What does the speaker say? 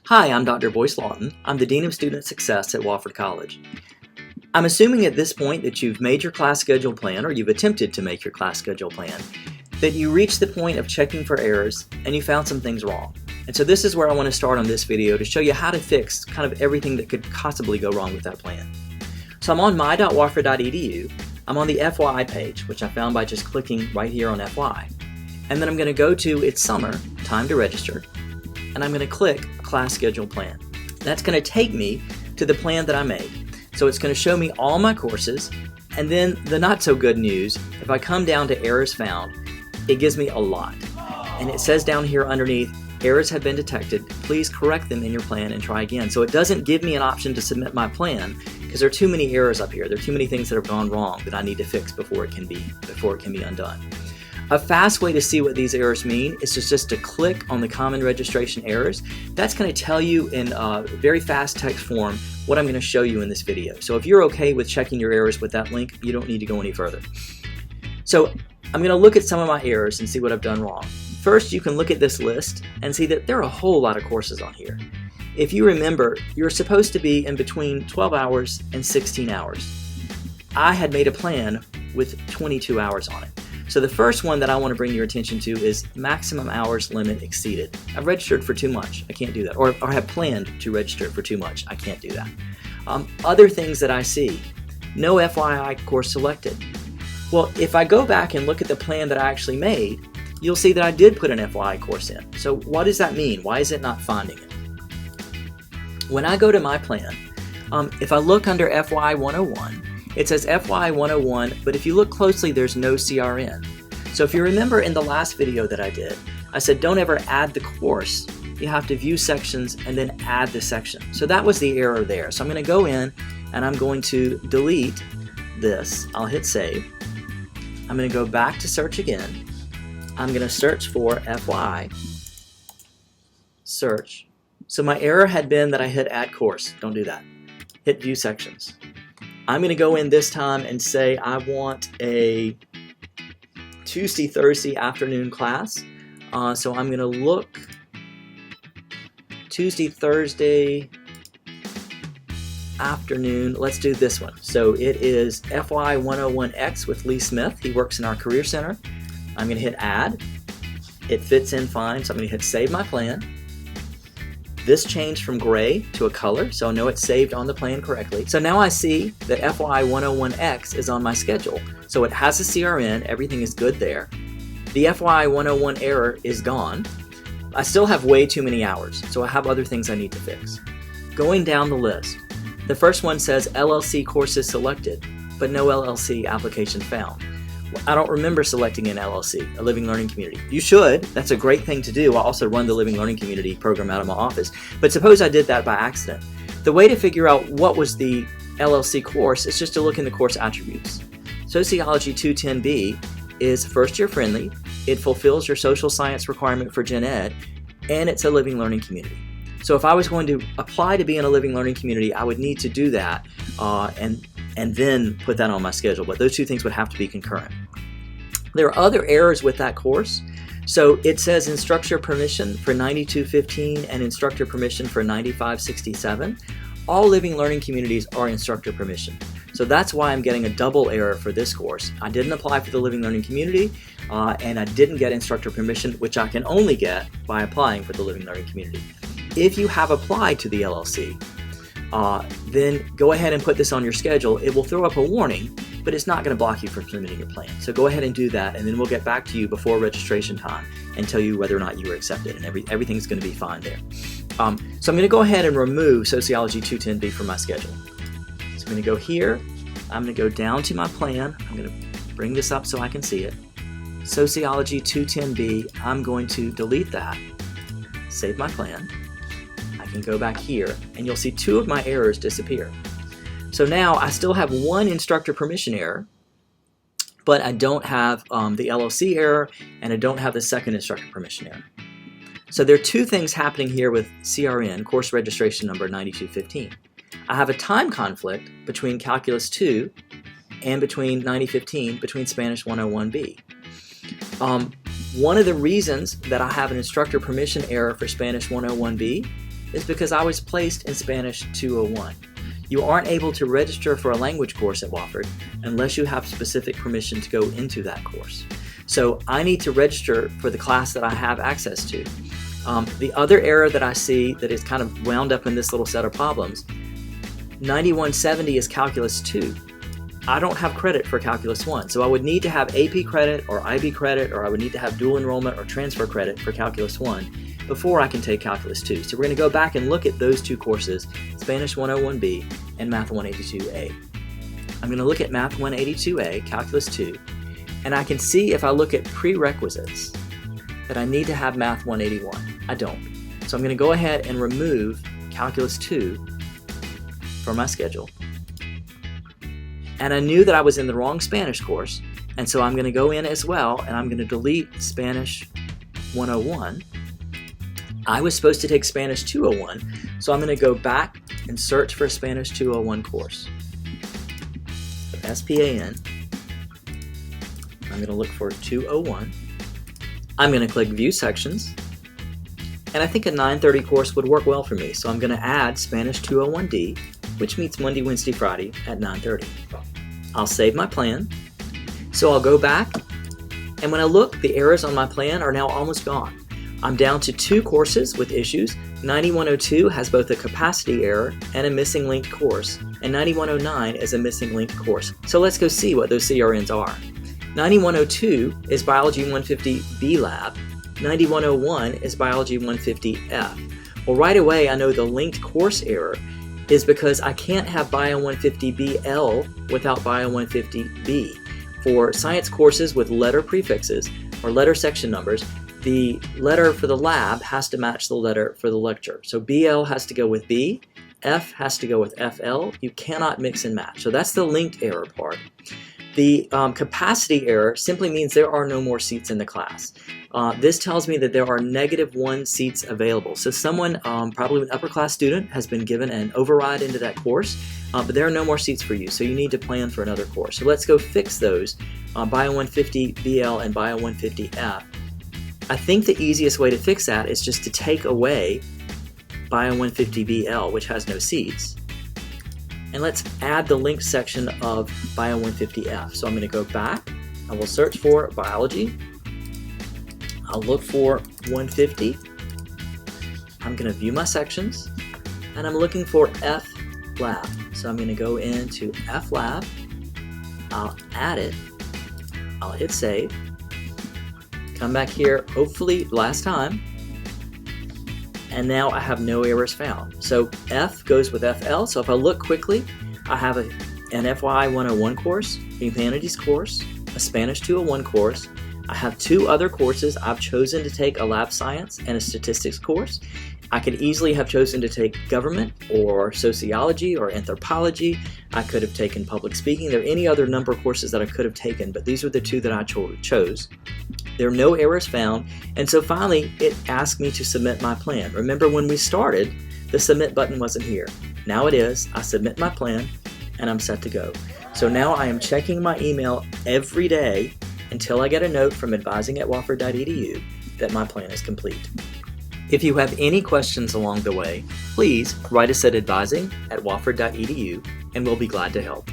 Hi, I'm Dr. Boyce Lawton. I'm the Dean of Student Success at Wofford College. I'm assuming at this point that you've made your class schedule plan, or you've attempted to make your class schedule plan, that you reached the point of checking for errors and you found some things wrong. And so this is where I want to start on this video to show you how to fix kind of everything that could possibly go wrong with that plan. So I'm on my.wofford.edu. I'm on the FYI page, which I found by just clicking right here on FY. And then I'm going to go to It's Summer, Time to Register, and I'm going to click Class Schedule Plan. That's going to take me to the plan that I made. So it's going to show me all my courses, and then the not so good news, if I come down to errors found, it gives me a lot. And it says down here underneath, errors have been detected, please correct them in your plan and try again. So it doesn't give me an option to submit my plan because there are too many errors up here. There are too many things that have gone wrong that I need to fix before it can be undone. A fast way to see what these errors mean is just to click on the common registration errors. That's going to tell you in very fast text form what I'm going to show you in this video. So if you're okay with checking your errors with that link, you don't need to go any further. So I'm going to look at some of my errors and see what I've done wrong. First, you can look at this list and see that there are a whole lot of courses on here. If you remember, you're supposed to be in between 12 hours and 16 hours. I had made a plan with 22 hours on it. So the first one that I want to bring your attention to is maximum hours limit exceeded. I've registered for too much. I can't do that. Or have planned to register for too much. I can't do that. Other things that I see. No FYI course selected. Well, if I go back and look at the plan that I actually made, you'll see that I did put an FYI course in. So what does that mean? Why is it not finding it? When I go to my plan, if I look under FY 101, it says FY 101, but if you look closely, there's no CRN. So if you remember in the last video that I did, I said don't ever add the course. You have to view sections and then add the section. So that was the error there. So I'm going to go in and I'm going to delete this. I'll hit save. I'm going to go back to search again. I'm going to search for FY. Search. So my error had been that I hit add course. Don't do that. Hit view sections. I'm going to go in this time and say I want a Tuesday, Thursday afternoon class. So I'm going to look Tuesday, Thursday afternoon. Let's do this one. So it is FY 101X with Lee Smith. He works in our Career Center. I'm going to hit add. It fits in fine, so I'm going to hit save my plan. This changed from gray to a color, so I know it's saved on the plan correctly. So now I see that FY 101X is on my schedule. So it has a CRN, everything is good there. The FY 101 error is gone. I still have way too many hours, so I have other things I need to fix. Going down the list, the first one says LLC courses selected, but no LLC application found. I don't remember selecting an LLC, a Living Learning Community. You should. That's a great thing to do. I also run the Living Learning Community program out of my office. But suppose I did that by accident. The way to figure out what was the LLC course is just to look in the course attributes. Sociology 210B is first year friendly. It fulfills your social science requirement for Gen Ed, and it's a Living Learning Community. So if I was going to apply to be in a Living Learning Community, I would need to do that and then put that on my schedule. But those two things would have to be concurrent. There are other errors with that course. So it says instructor permission for 9215 and instructor permission for 9567. All Living Learning Communities are instructor permission. So that's why I'm getting a double error for this course. I didn't apply for the Living Learning Community and I didn't get instructor permission, which I can only get by applying for the Living Learning Community. If you have applied to the LLC, then go ahead and put this on your schedule. It will throw up a warning, but it's not going to block you from submitting your plan. So go ahead and do that, and then we'll get back to you before registration time and tell you whether or not you were accepted, and everything's going to be fine there. So I'm going to go ahead and remove Sociology 210B from my schedule. So I'm going to go here. I'm going to go down to my plan. I'm going to bring this up so I can see it. Sociology 210B, I'm going to delete that. Save my plan. I can go back here and you'll see two of my errors disappear. So now I still have one instructor permission error, but I don't have the LLC error and I don't have the second instructor permission error. So there are two things happening here with CRN, course registration number 9215. I have a time conflict between Calculus 2 and between 9015, between Spanish 101B. One of the reasons that I have an instructor permission error for Spanish 101B is because I was placed in Spanish 201. You aren't able to register for a language course at Wofford unless you have specific permission to go into that course. So I need to register for the class that I have access to. The other error that I see that is kind of wound up in this little set of problems, 9170 is Calculus 2. I don't have credit for Calculus 1, so I would need to have AP credit or IB credit, or I would need to have dual enrollment or transfer credit for Calculus 1 before I can take Calculus 2. So we're going to go back and look at those two courses, Spanish 101B and Math 182A. I'm going to look at Math 182A, Calculus 2, and I can see if I look at prerequisites that I need to have Math 181. I don't. So I'm going to go ahead and remove Calculus 2 from my schedule. And I knew that I was in the wrong Spanish course, and so I'm going to go in as well, and I'm going to delete Spanish 101. I was supposed to take Spanish 201, so I'm going to go back and search for a Spanish 201 course. So SPAN. I'm going to look for 201. I'm going to click View Sections, and I think a 9:30 course would work well for me, so I'm going to add Spanish 201D, which meets Monday, Wednesday, Friday at 9:30. I'll save my plan. So I'll go back, and when I look, the errors on my plan are now almost gone. I'm down to 2 courses with issues. 9102 has both a capacity error and a missing linked course, and 9109 is a missing linked course. So let's go see what those CRNs are. 9102 is Biology 150B Lab. 9101 is Biology 150F. Well, right away I know the linked course error is because I can't have Bio 150BL without Bio 150B. For science courses with letter prefixes or letter section numbers, the letter for the lab has to match the letter for the lecture. So BL has to go with B, F has to go with FL. You cannot mix and match. So that's the linked error part. The capacity error simply means there are no more seats in the class. This tells me that there are -1 seats available. So someone, probably an upper class student, has been given an override into that course, but there are no more seats for you, so you need to plan for another course. So let's go fix those, Bio 150 BL and Bio 150F. I think the easiest way to fix that is just to take away Bio 150 BL, which has no seats, and let's add the linked section of Bio 150F. So I'm going to go back, I will search for biology, I'll look for 150, I'm going to view my sections, and I'm looking for F Lab. So I'm going to go into F Lab, I'll add it, I'll hit save, come back here, hopefully last time, and now I have no errors found. So F goes with FL, so if I look quickly, I have an FY 101 course, a humanities course, a Spanish 201 course. I have 2 other courses. I've chosen to take a lab science and a statistics course. I could easily have chosen to take government or sociology or anthropology. I could have taken public speaking. There are any other number of courses that I could have taken, but these were the 2 that I chose. There are no errors found, and so finally it asked me to submit my plan. Remember, when we started, the submit button wasn't here. Now it is. I submit my plan, and I'm set to go. So now I am checking my email every day until I get a note from advising@wofford.edu that my plan is complete. If you have any questions along the way, please write us at advising@wofford.edu, and we'll be glad to help.